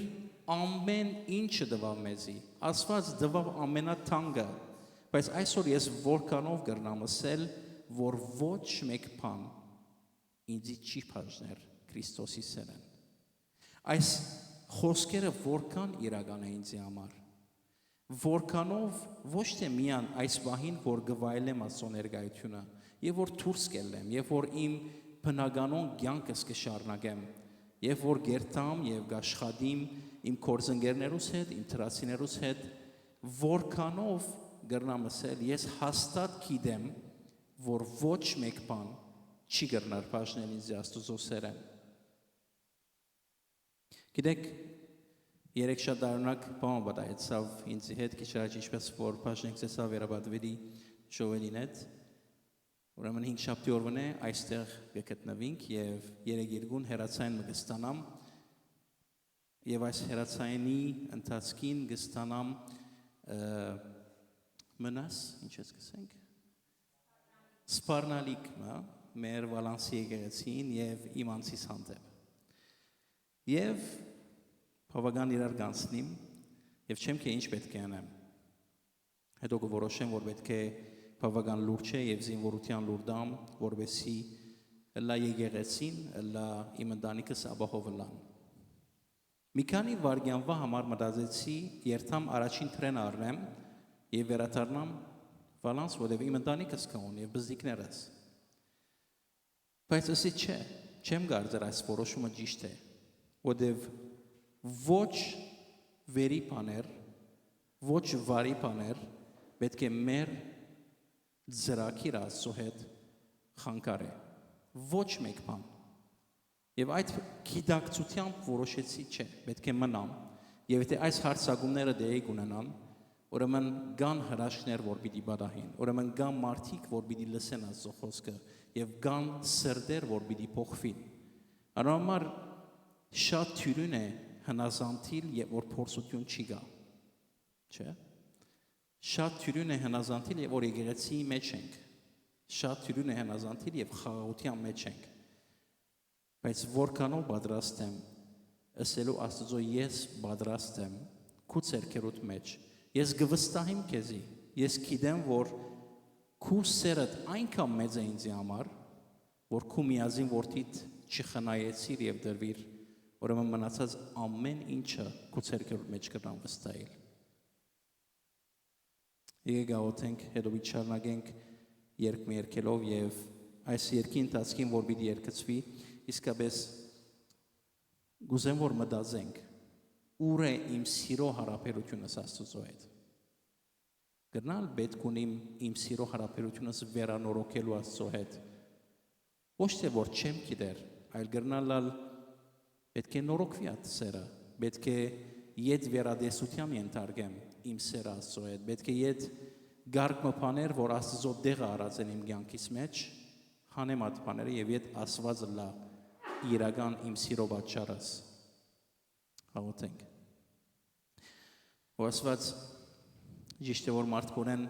ամեն ինչը դվավ մեզի, Աստված դվավ ամենաթանկը, բայց այսօր ես որքանով կրնամ ասել, որ ոչ մեկ բան ինձի չի բաժներ Քրիստոսի սերեն։ Այս խոսքերը որքան իրական է ինձի համար, որքանով ոչ թե միան այս պահին, որ գվայելեմ Աստծո ներկայությունը, եւ որ դուրս կելեմ, եւ որ իմ բնականոն կյանքս կշարունակեմ, եւ որ գերտամ եւ գաշխատիմ իմ կորձընկերներուս հետ, իմ թրացիներուս հետ, որքանով գրնամ ասել, ես հաստատ գիտեմ, որ ոչ մեկ բան չի գրնար բաժնել ինձ Աստծո սերեն։ Գիտեք, երեք շատ դարունակ բան պատահեցավ ինձ հետ, քիչ առաջ ինչպես որ բաժնեցավ վերաբադվելի Ժովելին հետ, ուրեմն 5 շաբթի օրվան է այստեղ կգտնվենք եւ 3-2 հերացային կստանամ եւ այս հերացայինի ընթացքին կստանամ մնաս, ինչ ես կսենք, սպառնալիք, մեր Վալանսի եկեղեցին եւ իմ անձիս հանդեպ։ Եվ բավական իրար կանցնիմ եւ չեմ թե ինչ պետք է անեմ։ Հետո կորոշեմ, որ պետք է բավական լուրջ է եւ զինվորության լուրդամ, որովհետեւ լա եկեղեցին, լա իմ ընտանիքս ապահով լան։ Մի քանի վարգյանվա համար մտածեցի, երթամ առաջին թրեն առնեմ եւ վերադառնամ Վալանս, որովհետեւ իմ ընտանիքս կան եւ բզդիկներս։ Բայց ասի չէ, չեմ կարծեր այս որոշումը ճիշտ է, որովհետեւ ոչ վերի բաներ, ոչ վարի բաներ պետք է մեր ծրագիր Աստծո հետ խանգար է, ոչ մեկ բան։ Եվ այդ գիտակցությամբ որոշեցի չէ, պետք է մնամ, եւ եթե այս հարցակումները դեպի ունենան, ուրեմն կան հրաշքներ, որ պիտի բադահին, ուրեմն կան մարդիկ, որ պիտի լսեն Աստծո խոսքը, եւ կան սրտեր, որ պիտի փոխվին։ Անորոշ շատ թյուրին է հնազանդիլ, եւ որ փորձություն չի գա, չէ՞։ Շատ թյուրին է հնազանդիլ, եւ որ եկեղեցի մեջ ենք, շատ թյուրին է հնազանդիլ եւ խաղաղության մեջ ենք, բայց որքանով պատրաստ եմ ասելու Աստծո ես պատրաստ եմ քու ցերկերոտ մեջ, ես գվստահեմ քեզի, ես գիտեմ, որ քու սերդ այնքան մեծ է ինձ համար, որ քու միազին որդիդ չխնայեցիր եւ դրվիր, ուրեմն մնացած ամեն ինչը քու ցերկերոտ մեջ կդամ վստահել։ Եկեք գաղութենք, հետո պիտի շարունակենք երկելով եւ այս երկի ընթացքին, որ պիտի երկծվի, իսկապես գուզեմ, որ մտածենք, ուր է իմ սիրո հարաբերությունս Աստծո հետ։ Գնալ պետք ունիմ իմ սիրո հարաբերությունս վերանորոգելու Աստծո հետ։ Ոչ թե որ չեմ գիտեր, այլ գնալ պետք է նորոգվի այդ սերը, պետք է իդ վերադեսության ենթարկեմ իմ սերը Աստծո հետ, պետք է իդ գարգ մփաներ, որ Աստծո դեղը արած են իմ կյանքիս մեջ, հանեմ այդ բաները եւ իդ Աստված լա իրական իմ սիրո պատճառս։ Հաղորդենք։ Ու Աստված ճիշտ է, որ մարդկորեն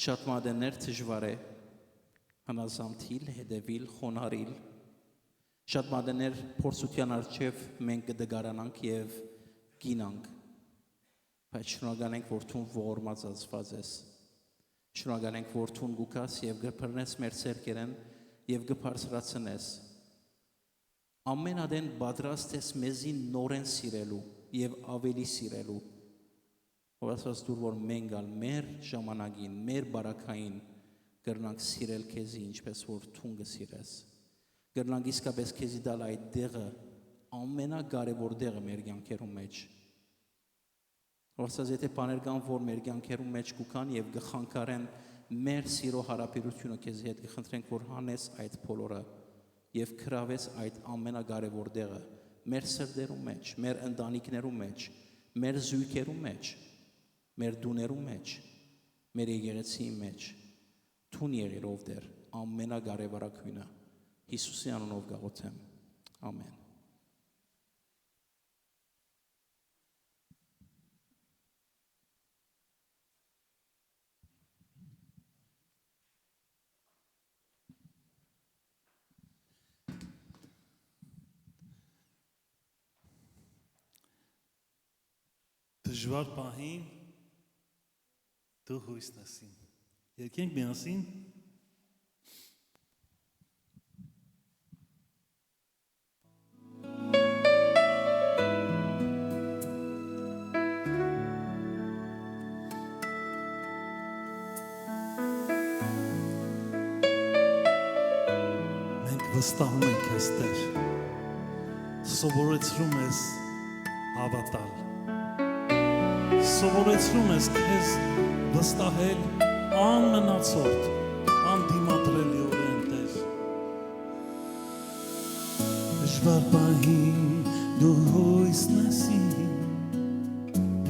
շատ մատեններ դժվար է հնազանդիլ, հետևիլ, խոնարհիլ, շատ մատեններ փորձության առջև մենք կդգարանանք եւ գինանք, բայց շնորհակալ ենք, որ դու ողորմած Աստված ես, շնորհակալ ենք, որ դու գուքաս եւ գբրնես մեր ցերկերեն եւ գբարձրացնես, ամեն ադեն պատրաստ ես մեզի նորեն սիրելու եւ ավելի սիրելու, Ով ասված դուր որ մենք ալ մեր ժամանակին, մեր բարակային կրնանք սիրել քեզի ինչպես որ թուն կսիրես։ Կրնանք իսկապես քեզի դալ այդ դեղը ամենակարևոր դեղը մեր կյանքերում մեջ։ Ով ասած եթե բաներ կան որ մեր կյանքերում մեջ կուքան եւ կխանգարեն մեր սիրո հարաբերությունը քեզի հետ կխնդրենք որ հանես այդ բոլորը եւ քրավես այդ ամենակարևոր դեղը մեր սրտերում մեջ, մեր ընտանիքներում մեջ, մեր զույգերում մեջ, մեր դուներում մեջ, մեր եկեղեցի մեջ, թուն եղիր ով դեր ամենակարևորակույնը Հիսուսի անունով գաղութեմ, ամեն։ Դժվար պահին դու հույսն ասին։ Երկենք միասին։ Մենք վստահում ենք քեզ Տեր։ Սովորեցնում ես հավատալ։ Սովորեցնում ես քեզ վստահել անմնացորդ, անդիմադրելիորեն Տեր։ Դժվար պահին դու հույսն ասին,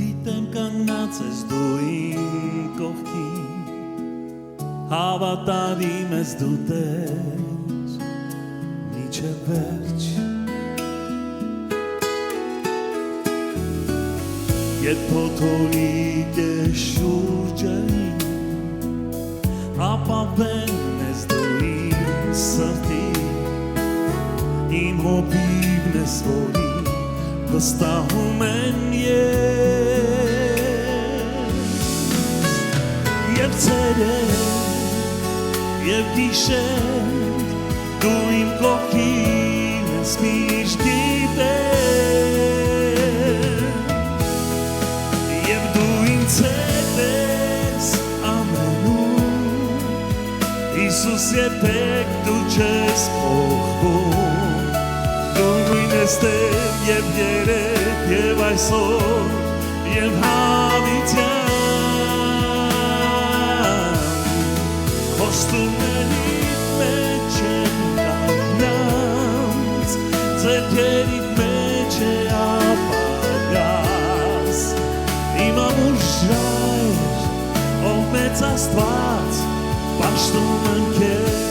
գիտեմ կանգնած ես դու իմ կողքին, հավատարիմ ես դու Տեր, մինչև վերջ։ Երբ փոթորիկ է շուրջային, ապավեն ես դու իմ սրտին, իմ հոբիվն ես որին վստահում են ես։ Եվ ցերեկ, եւ գիշեր, դու իմ կողքին ես միշտ գիտես, Հիսուս երբեք դու չես փոխվում, դու նույնն ես Տեր եւ երեկ եւ այսօր եւ հավիտյան, խոստումներիդ մեջ են կանգնած, ձեռքերիդ մեջ է ապագաս, իմ ամուր ժայր, ով մեծ Աստված, պաշտում եմ քեզ,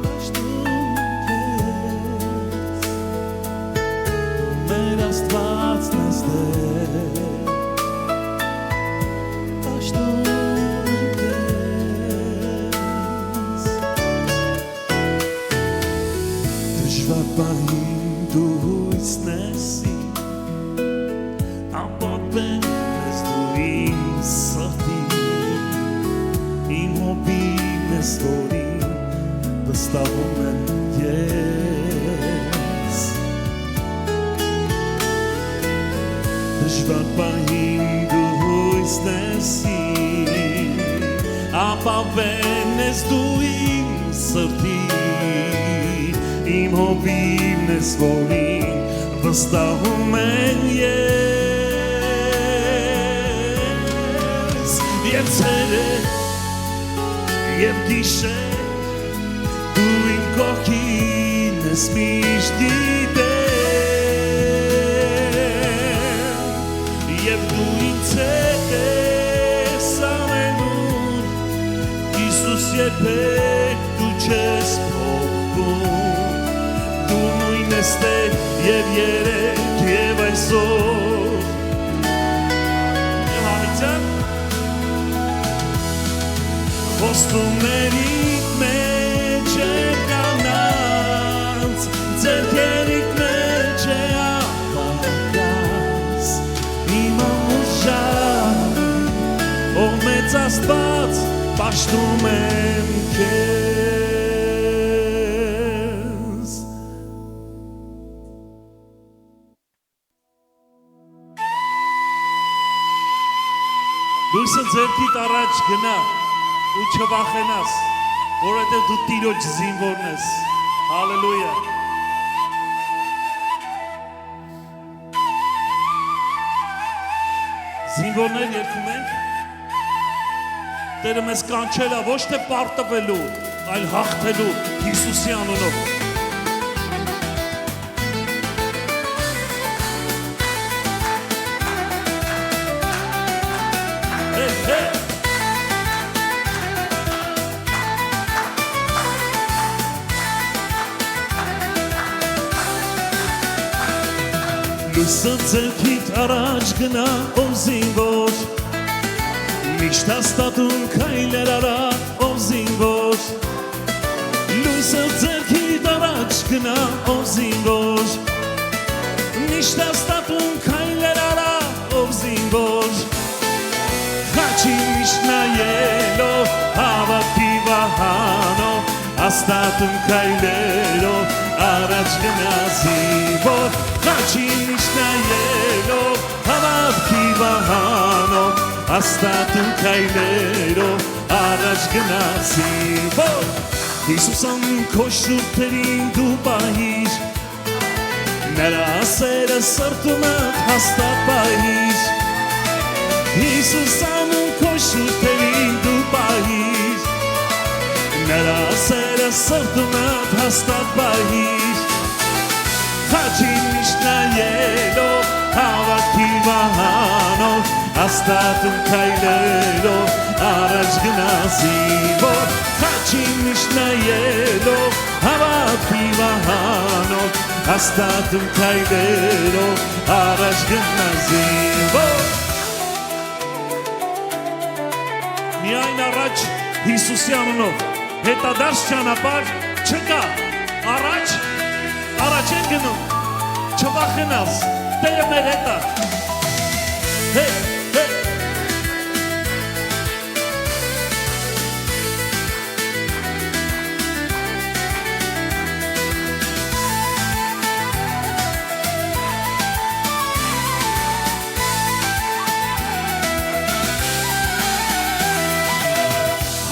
պաշտում քեզ, մեր Աստվածն ես Տեր, պաշտում քեզ, դժվար պահին դու հույսն ես Ապապեն ես դու իմ սրտին, իմ հոբին ես որին վստահում եմ ես։ Դժվար պահին դու հույսն ես ապապեն ես դու իմ սրտին, իմ հոբին ես որին վստահում եմ ես։ Եվ ցերեկ, եւ գիշեր, դու իմ կողքին ես միշտ գիտեմ, եւ դու ինձ հետ ես ամենուր, Հիսուս երբեք դու չես փոխվում, դու նույնն ես Տեր եւ երեկ եւ այսօր Խոստումներիդ մեջ է կանգնած, ձեռքերիդ մեջ է ապագաս, իմ ամուր ժայր, ով մեծ Աստված, պաշտում եմ քեզ, Լույսը ձերքիդ առաջ գնա ու չվախենաս, որովհետև դու Տիրոջ զինվորն ես։ Հալելույա։ Զինվորներ երգում ենք։ Տերը մեզ կանչել է ոչ թե պարտվելու, այլ հաղթելու Հիսուսի անունով։ Լույսը ձերքիդ առաջ գնա ով զինվոր, միշտ հաստատուն քայլեր արա ով զինվոր, լույսը ձերքիդ առաջ գնա ով զինվոր, միշտ հաստատուն քայլեր արա ով զինվոր, խաչի միշտ նայելով հավատքի վահանով, հաստատուն քայլերով առաջ գնա զինվոր, խաչի միշտ նայելով հավատքի վահանով, հաստատուն քայլերով առաջ գնա զինվոր, Հիսուսան քո շուրթերին դու պահիր, նրա սերը սրտումդ հաստատ պահիր, Հիսուսան քո շուրթերին դու պահիր, նրա սերը սրտումդ հաստատ պահիր, խաչին միշտ նայելով հավատքի վահանով, հաստատուն քայլերով առաջ գնա զինվոր, խաչին միշտ նայելով հավատքի վահանով, հաստատուն քայլերով առաջ գնա զինվոր։ Միայն առաջ Հիսուսի անունով, հետադարձ ճանապարհ չկա, առաջ են գնում, չվախենաս, Տերը մեր հետ է։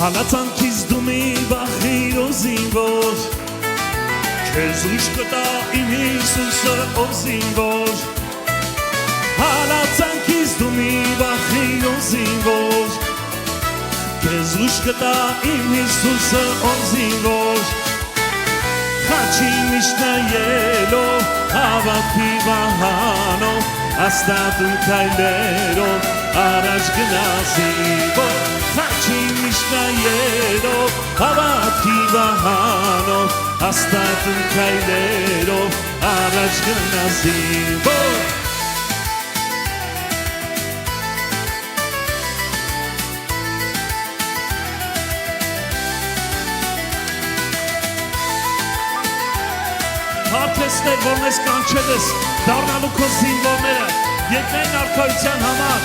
Հալածանքից դու մի վախիր ու զինվոր, քեզ ուժ կտա իմ Հիսուսը ով զինվոր, հալածանքից դու մի վախիր ու զինվոր, քեզ ուժ կտա իմ Հիսուսը ով զինվոր, խաչի միշտ նայելով հավատքի վահանով, հաստատուն քայլերով առաջ գնա զինվոր, խաչի միշտ նայելով հավատքի վահանով, հաստատուն քայլերով առաջ գնա զինվոր։ Հարթեսներ, որ մեզ կանչել ես դառնալու քո զինվորները, եկնեն արքայության համար,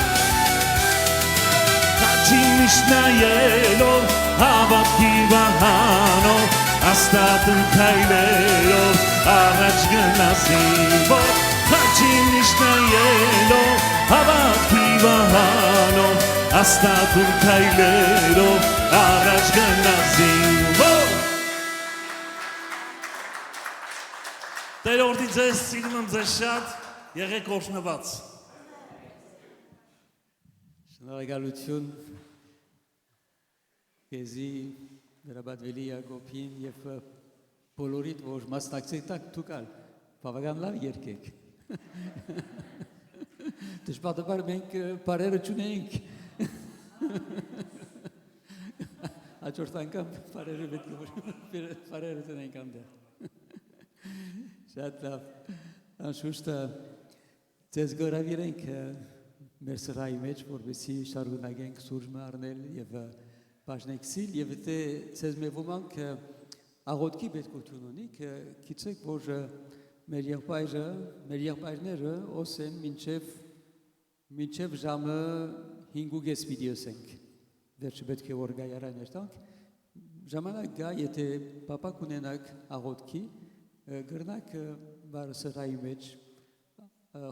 խաչի միշտ նայելով հավատքի վահանով, հաստատուն քայլերով առաջ գնա զինվոր, խաչի միշտ նայելով հավատքի վահանով, հաստատուն քայլերով առաջ գնա զինվոր։ Տեր օրդի ձեզ, սիրում եմ ձեզ շատ, եղեք օրհնված։ Շնորհակալություն քեզի Դրաբադվելի Յակոբին եւ բոլորիդ, որ մասնակցեցիք դուքալ, բավական լավ երգեք։ Դժբախտաբար մենք բարերը չունենք։ Հաջորդ անգամ բարերը պետք է բարերը տնենք անդեր։ Շատ լավ, անշուշտ ձեզ գորավիրենք մեր սրահի մեջ, որպեսզի շարունակենք սուրճը առնել եւ բաժնեկցել եւ դե ձեզ մի ոմանք աղոթքի պետքություն ունի, գիտեք, որ մեր եղբայրները օսեն մինչև ժամը 5:30 պիտի ասենք, վերջը պետք է որ գա երաներ տանք, ժամանակ գա, եթե պապակ ունենաք աղոթքի, գրնակ բարսրայի մեջ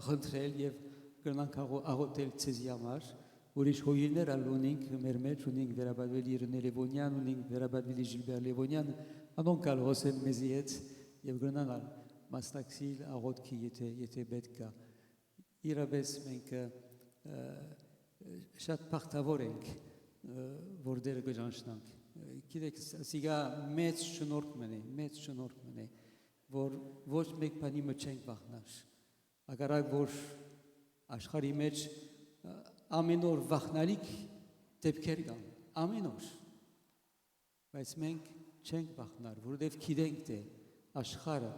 խնդրել եւ գրնանք աղոթել ցեզի համար ուրիշ հույներ ալ ունենք մեր մեջ ունենք վերաբերվել Իրնե Լևոնյան ունենք վերաբերվել Ժիլբեր Լևոնյան անոնք ալ հոսեն մեզի հետ եւ գնանալ մասնակցել աղոթքի եթե պետք է իրապես մենք շատ բախտավոր ենք որ դերը գժանշնանք գիտեք սիգա մեծ շնորհք մնե որ ոչ մեկ բանի մեջ չենք վախնար ագարակ որ աշխարհի մեջ ամեն օր վախնալիք դեպքեր կան ամեն օր բայց մենք չենք վախնար որովհետև գիտենք թե աշխարհը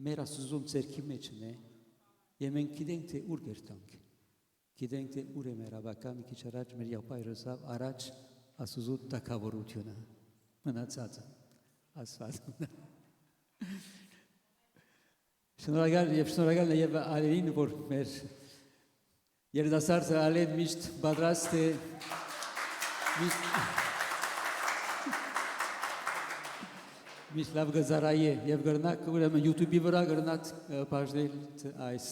մեր Աստծուն ցերքի մեջն է եւ մենք գիտենք թե ուր գերտանք գիտենք թե ուր է մեր ավական մի քիչ առաջ մեր եղբայրս առաջ Աստծու տակավորությունը մնացածը ասված շնորհակալ եւ Ալենին որ մեր երիտասարդը Ալեն միշտ պատրաստ է միշտ լավ գզարայ է եւ գրնակ ուրեմն YouTube-ի վրա գրնակ բաժնել այս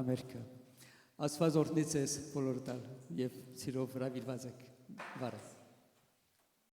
Ամերիկա Աստված օրհնի ձեզ բոլոր տալ եւ սիրով հրավիրված եք վարը